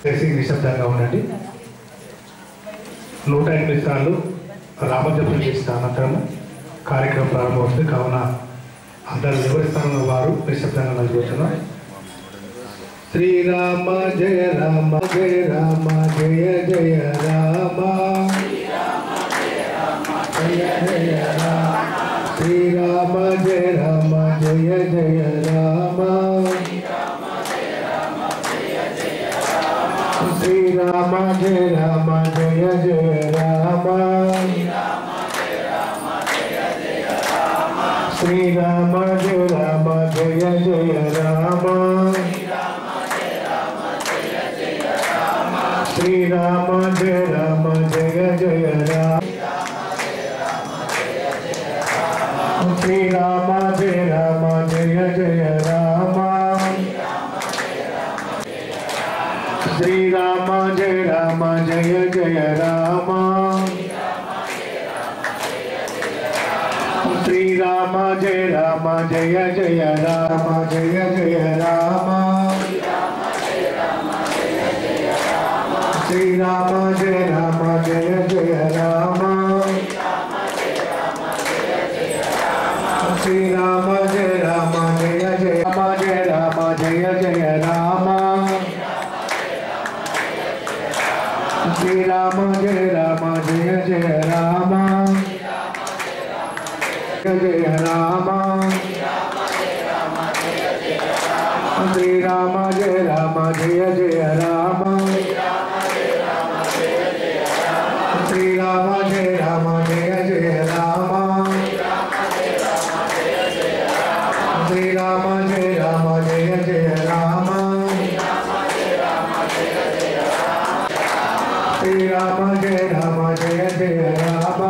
నిశ్శబ్దంగా ఉండండి. 108 సార్లు రామజపం చేసిన అనంతరం కార్యక్రమం ప్రారంభమవుతుంది. కావున అందరూ ఎవరి స్థానంలో వారు నిశ్శబ్దంగా నడుచుకుంటున్నారు. శ్రీరామ జయ రామ జయ రామ జయ జయ రామ జయ జయ రామ శ్రీరామ జయ రామ జయ జయ రామ శ్రీరామ జయ రామ జయ జయ రామ శ్రీరామ జయ రామ జయ జయ రామ శ్రీరామ జయ రామ జయ జయ రామ శ్రీరామ జయ రామ జయ జయ రామ శ్రీరామ జయ రామ జయ జయ రామ శ్రీరామ జయ రామ జయ జయ రామ జయ జయ రామ శ్రీరామ జయ రామ జయ జయ రామ శ్రీరామ జయ రామ జయ జయ రామ జయ జయ రామ శ్రీరామ జయ రామ జయ జయ రామ జయ రామ శ్రీరామ జయ రామ జయ జయ రామ శ్రీరామ జయ రామ జయ జయ రామ శ్రీరామ జయ రామ జయ జయ రామ శ్రీరామ జయ రామ జయ జయ రామ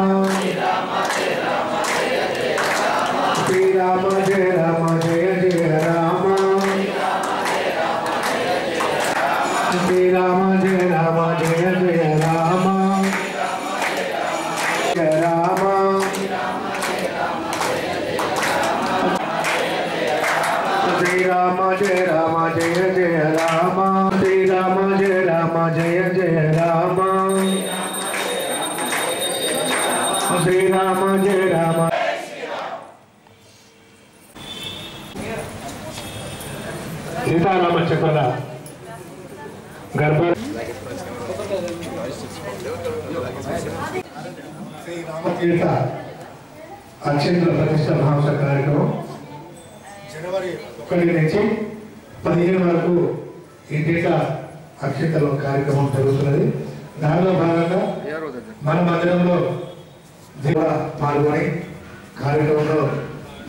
శ్రీరామ జయ రామ జయ జయ రామ శ్రీరామ జయ రామ జయ జయ రామ జయ రామ శ్రీరామ జయ రామ జయ జయ రామ శ్రీరామ జయ రామ జయ జయ రామ శ్రీరామ జయ రామ సీతారామ చక్ర గర్భ శ్రీ రామతీర్థ అక్షంతల ప్రతిష్ట మహోత్సవ కార్యక్రమం జనవరి 1 నుంచి 15 వరకు ఇంటిట అక్షంతల కార్యక్రమం జరుగుతున్నది. దానిలో భాగంగా మన మందిరంలో పాల్గొని కార్యక్రమంలో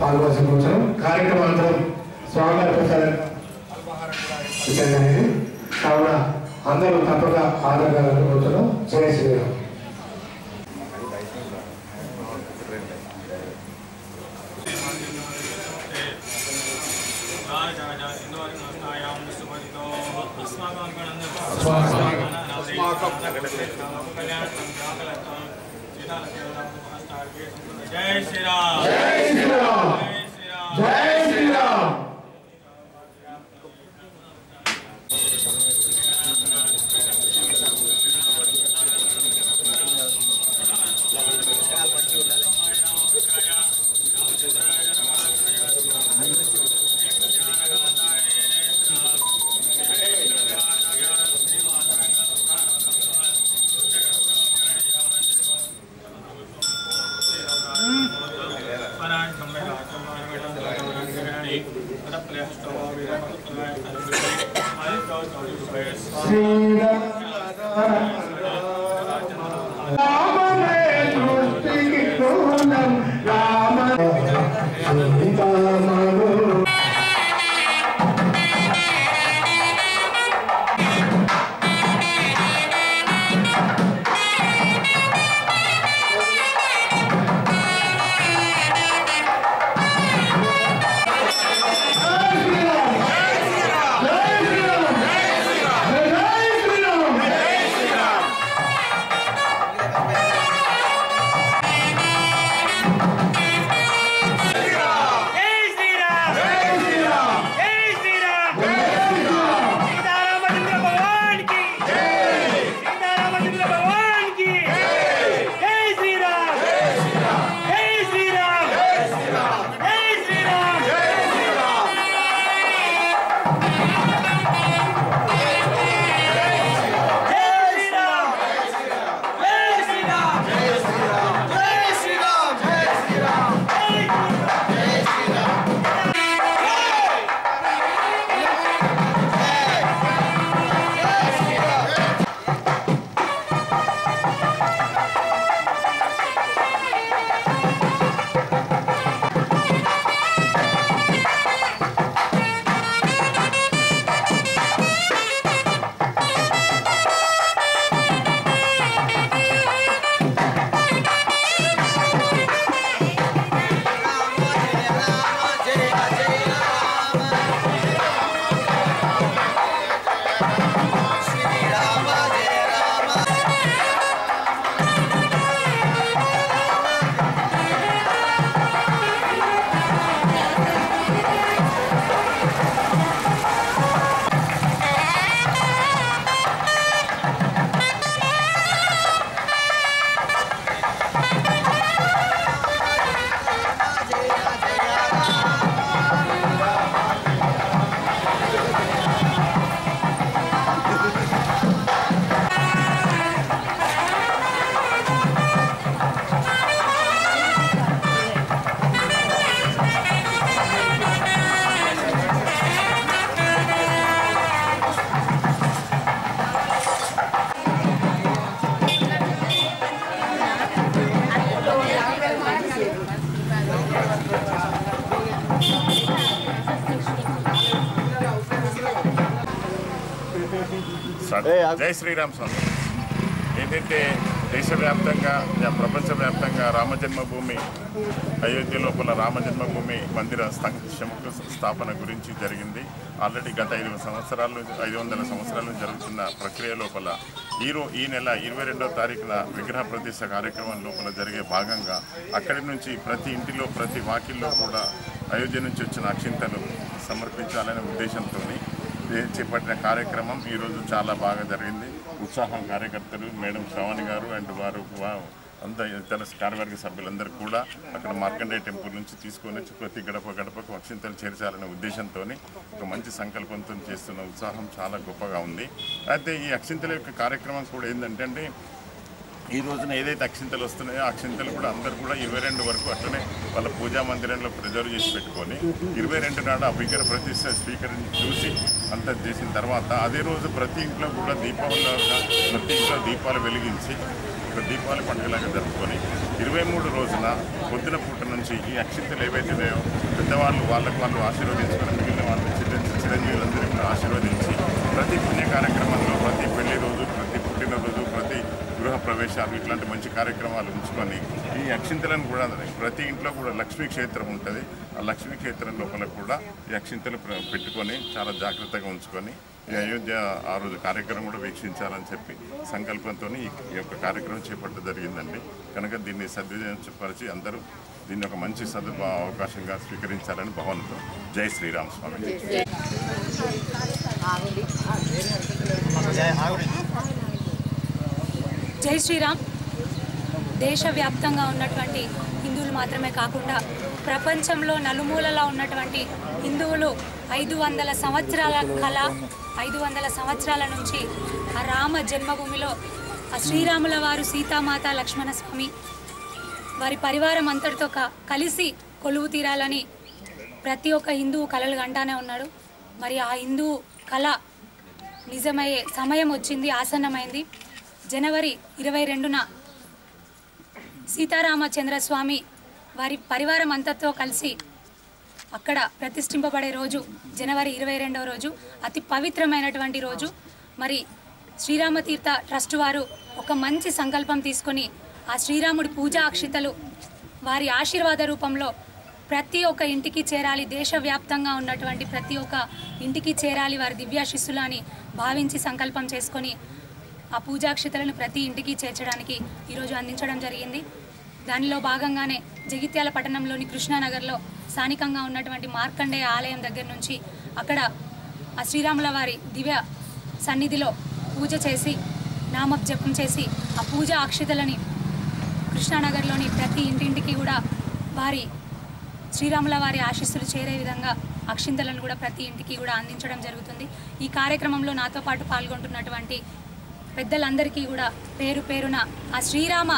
పాల్గొనాల్సిన అవసరం. కార్యక్రమాంతరం స్వామివారి ప్రసాదం కావున అందరూ తప్పక ఆదరణ కోరుతున్నాం. జయ శ్రీరామ్. జై శ్రీరామ్ జై శ్రీరామ్ జై శ్రీరామ్. Jai Shri Ram. జై శ్రీరామ్ స్వామి. ఏదైతే దేశవ్యాప్తంగా ప్రపంచవ్యాప్తంగా రామజన్మభూమి అయోధ్య లోపల రామజన్మభూమి మందిర శంకుస్థాపన గురించి జరిగింది. ఆల్రెడీ గత 500 సంవత్సరాలు జరుగుతున్న ప్రక్రియ లోపల ఈ నెల 22వ తారీఖున విగ్రహ ప్రతిష్ఠ కార్యక్రమం లోపల జరిగే భాగంగా అక్కడి నుంచి ప్రతి ఇంటిలో ప్రతి వాకిల్లో కూడా అయోధ్య నుంచి వచ్చిన అక్షింతలు సమర్పించాలనే ఉద్దేశంతో చేపట్టిన కార్యక్రమం ఈరోజు చాలా బాగా జరిగింది. ఉత్సాహం కార్యకర్తలు మేడం శ్రావణి గారు అండ్ వారు అంతా ఇతర కార్యవర్గ సభ్యులందరూ కూడా అక్కడ మార్కండేయ టెంపుల్ నుంచి తీసుకొని ప్రతి గడపకు అక్షింతలు చేర్చాలనే ఉద్దేశంతో ఒక మంచి సంకల్పంతో చేస్తున్న ఉత్సాహం చాలా గొప్పగా ఉంది. అయితే ఈ అక్షింతల యొక్క కార్యక్రమం కూడా ఏంటంటే ఈ రోజున ఏదైతే అక్షింతలు వస్తున్నాయో ఆ అక్షింతలు కూడా అందరూ కూడా 22 వరకు అట్లనే వాళ్ళ పూజా మందిరంలో ప్రిజర్వ్ చేసి పెట్టుకొని 22 నాడు ఆ విగ్రహ ప్రతిష్ట స్వీకరించి చూసి అంతా చేసిన తర్వాత అదే రోజు ప్రతి ఇంట్లో కూడా ప్రతి ఇంట్లో దీపాలు వెలిగించి ఒక దీపావళి పండుగలాగా జరుపుకొని 23 రోజున పొద్దున పూట నుంచి ఈ అక్షింతలు ఏవైతే ఉన్నాయో పెద్దవాళ్ళు వాళ్ళు ఆశీర్వదించుకొని మిగిలిన వాళ్ళు చిరంజీవులందరినీ కూడా ఆశీర్వదించి ప్రతి పుణ్య కార్యక్రమంలో ప్రతి పెళ్లి రోజు ప్రతి పుట్టినరోజు ప్రతి గృహ ప్రవేశాలు ఇట్లాంటి మంచి కార్యక్రమాలు ఉంచుకొని ఈ అక్షింతలను కూడా ప్రతి ఇంట్లో కూడా లక్ష్మీ క్షేత్రం ఉంటుంది. ఆ లక్ష్మీ క్షేత్రం లోపల కూడా ఈ అక్షింతలు పెట్టుకొని చాలా జాగ్రత్తగా ఉంచుకొని ఈ అయోధ్య ఆ రోజు కార్యక్రమం కూడా వీక్షించాలని చెప్పి సంకల్పంతో ఈ యొక్క కార్యక్రమం చేపట్టడం జరిగిందండి. కనుక దీన్ని సద్వినియోగపరిచి అందరూ దీన్ని ఒక మంచి అవకాశంగా స్వీకరించాలని భావనతో జై శ్రీరామ్ స్వామి. జై శ్రీరామ్. దేశవ్యాప్తంగా ఉన్నటువంటి హిందువులు మాత్రమే కాకుండా ప్రపంచంలో నలుమూలలా ఉన్నటువంటి హిందువులు 500 సంవత్సరాల కళ 500 సంవత్సరాల నుంచి ఆ రామ జన్మభూమిలో ఆ శ్రీరాముల వారు సీతామాత లక్ష్మణస్వామి వారి పరివారం అంతటితో కలిసి కొలువు తీరాలని ప్రతి ఒక్క హిందువు కలలు కంటానే ఉన్నాడు. మరి ఆ హిందూ కళ నిజమయ్యే సమయం వచ్చింది, ఆసన్నమైంది. జనవరి 22న సీతారామచంద్రస్వామి వారి పరివారం అంతతో కలిసి అక్కడ ప్రతిష్ఠింపబడే రోజు జనవరి 22వ రోజు, అతి పవిత్రమైనటువంటి రోజు. మరి శ్రీరామతీర్థ ట్రస్ట్ వారు ఒక మంచి సంకల్పం తీసుకొని ఆ శ్రీరాముడి పూజా అక్షితలు వారి ఆశీర్వాద రూపంలో ప్రతి ఒక్క ఇంటికి చేరాలి, దేశవ్యాప్తంగా ఉన్నటువంటి ప్రతి ఒక్క ఇంటికి చేరాలి వారి దివ్యాశిస్సులు అని భావించి సంకల్పం చేసుకొని ఆ పూజాక్షితలను ప్రతి ఇంటికి చేర్చడానికి ఈరోజు అందించడం జరిగింది. దానిలో భాగంగానే జగిత్యాల పట్టణంలోని కృష్ణానగర్లో స్థానికంగా ఉన్నటువంటి మార్కండేయ ఆలయం దగ్గర నుంచి అక్కడ ఆ శ్రీరాముల వారి దివ్య సన్నిధిలో పూజ చేసి నామజపం చేసి ఆ పూజా అక్షితలని కృష్ణానగర్లోని ప్రతి ఇంటింటికి కూడా వారి శ్రీరాముల వారి ఆశీస్సులు చేరే విధంగా అక్షింతలను కూడా ప్రతి ఇంటికి కూడా అందించడం జరుగుతుంది. ఈ కార్యక్రమంలో నాతో పాటు పాల్గొంటున్నటువంటి పెద్దలందరికీ కూడా పేరు పేరున ఆ శ్రీరామ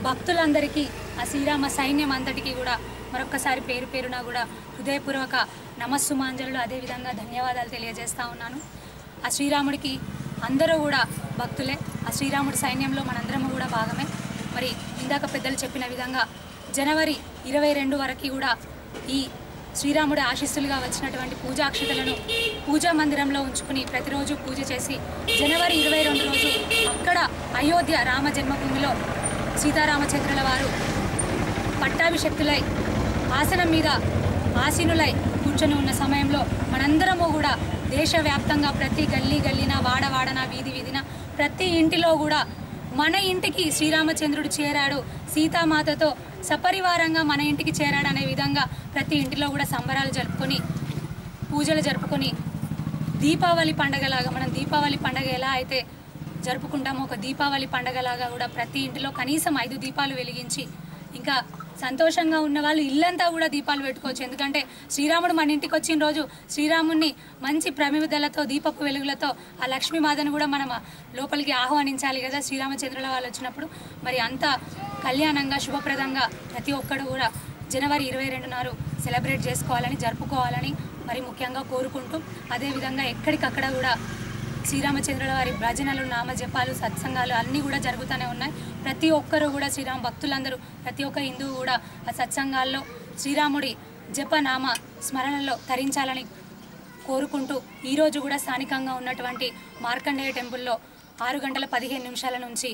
భక్తులందరికీ ఆ శ్రీరామ సైన్యం అంతటికీ కూడా మరొక్కసారి పేరు పేరున కూడా హృదయపూర్వక నమస్సుమాంజలు అదేవిధంగా ధన్యవాదాలు తెలియజేస్తూ ఉన్నాను. ఆ శ్రీరాముడికి అందరూ కూడా భక్తులే, ఆ శ్రీరాముడి సైన్యంలో మనందరము కూడా భాగమే. మరి ఇందాక పెద్దలు చెప్పిన విధంగా జనవరి 22 వరకు కూడా ఈ శ్రీరాముడి ఆశీస్సులుగా వచ్చినటువంటి పూజాక్షితలను పూజా మందిరంలో ఉంచుకుని ప్రతిరోజు పూజ చేసి జనవరి 22 రోజు అక్కడ అయోధ్య రామ జన్మభూమిలో సీతారామచంద్రుల వారు పట్టాభిషక్తులై ఆసనం మీద ఆసీనులై కూర్చొని ఉన్న సమయంలో మనందరము కూడా దేశవ్యాప్తంగా ప్రతి గల్లీ గల్లీన వాడవాడన వీధి వీధిన ప్రతి ఇంటిలో కూడా మన ఇంటికి శ్రీరామచంద్రుడు చేరాడు, సీతామాతతో సపరివారంగా మన ఇంటికి చేరాడనే విధంగా ప్రతి ఇంటిలో కూడా సంబరాలు జరుపుకొని పూజలు జరుపుకొని దీపావళి పండగలాగా మనం దీపావళి పండగ ఎలా అయితే జరుపుకుంటామో ఒక దీపావళి పండగలాగా కూడా ప్రతి ఇంటిలో కనీసం 5 దీపాలు వెలిగించి ఇంకా సంతోషంగా ఉన్న వాళ్ళు ఇల్లంతా కూడా దీపాలు పెట్టుకోవచ్చు. ఎందుకంటే శ్రీరాముడు మన ఇంటికి వచ్చిన రోజు శ్రీరాముడిని మంచి ప్రమిదలతో దీపపు వెలుగులతో ఆ లక్ష్మీమాతను కూడా మనం లోపలికి ఆహ్వానించాలి కదా శ్రీరామచంద్రుల వాళ్ళు వచ్చినప్పుడు. మరి అంత కళ్యాణంగా శుభప్రదంగా ప్రతి ఒక్కడు కూడా జనవరి 22 నాడు సెలబ్రేట్ చేసుకోవాలని జరుపుకోవాలని మరి ముఖ్యంగా కోరుకుంటూ అదేవిధంగా ఎక్కడికక్కడ కూడా శ్రీరామచంద్రుల వారి భజనలు నామజపాలు సత్సంగాలు అన్నీ కూడా జరుగుతూనే ఉన్నాయి. ప్రతి ఒక్కరూ కూడా శ్రీరామ భక్తులందరూ ప్రతి ఒక్క హిందువు కూడా ఆ సత్సంగాల్లో శ్రీరాముడి జపనామ స్మరణలో తరించాలని కోరుకుంటూ ఈరోజు కూడా స్థానికంగా ఉన్నటువంటి మార్కండేయ టెంపుల్లో 6:15 నుంచి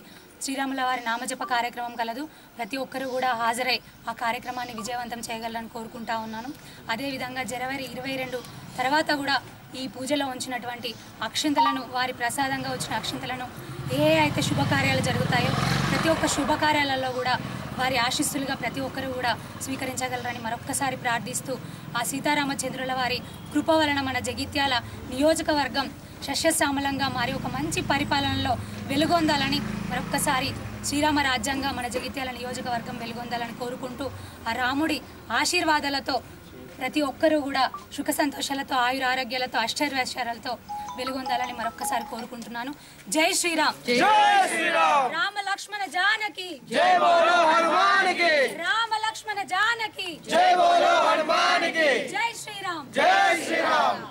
శ్రీరాముల వారి నామజప కార్యక్రమం కలదు. ప్రతి ఒక్కరూ కూడా హాజరై ఆ కార్యక్రమాన్ని విజయవంతం చేయగలరని కోరుకుంటా ఉన్నాను. అదేవిధంగా జనవరి 22 తర్వాత కూడా ఈ పూజలో ఉంచినటువంటి అక్షింతలను, వారి ప్రసాదంగా వచ్చిన అక్షింతలను ఏ అయితే శుభకార్యాలు జరుగుతాయో ప్రతి ఒక్క శుభకార్యాలలో కూడా వారి ఆశీస్సులుగా ప్రతి ఒక్కరూ కూడా స్వీకరించగలరని మరొక్కసారి ప్రార్థిస్తూ ఆ సీతారామచంద్రుల వారి కృప వలన మన జగిత్యాల నియోజకవర్గం సస్యశ్యామలంగా మారి ఒక మంచి పరిపాలనలో వెలుగొందాలని మరొక్కసారి శ్రీరామ రాజ్యంగా మన జగిత్యాల నియోజకవర్గం వెలుగొందాలని కోరుకుంటూ ఆ రాముడి ఆశీర్వాదాలతో ప్రతి ఒక్కరూ కూడా సుఖ సంతోషాలతో ఆయురారోగ్యాలతో అష్టైశ్వర్యాలతో వెలుగొందాలని మరొక్కసారి కోరుకుంటున్నాను. జై శ్రీరామ్. రామ లక్ష్మణ జానకి జై బోలో హనుమాన్ కి. రామ లక్ష్మణ జానకి జై బోలో హనుమాన్ కి. జై శ్రీరామ్. జై శ్రీరామ్.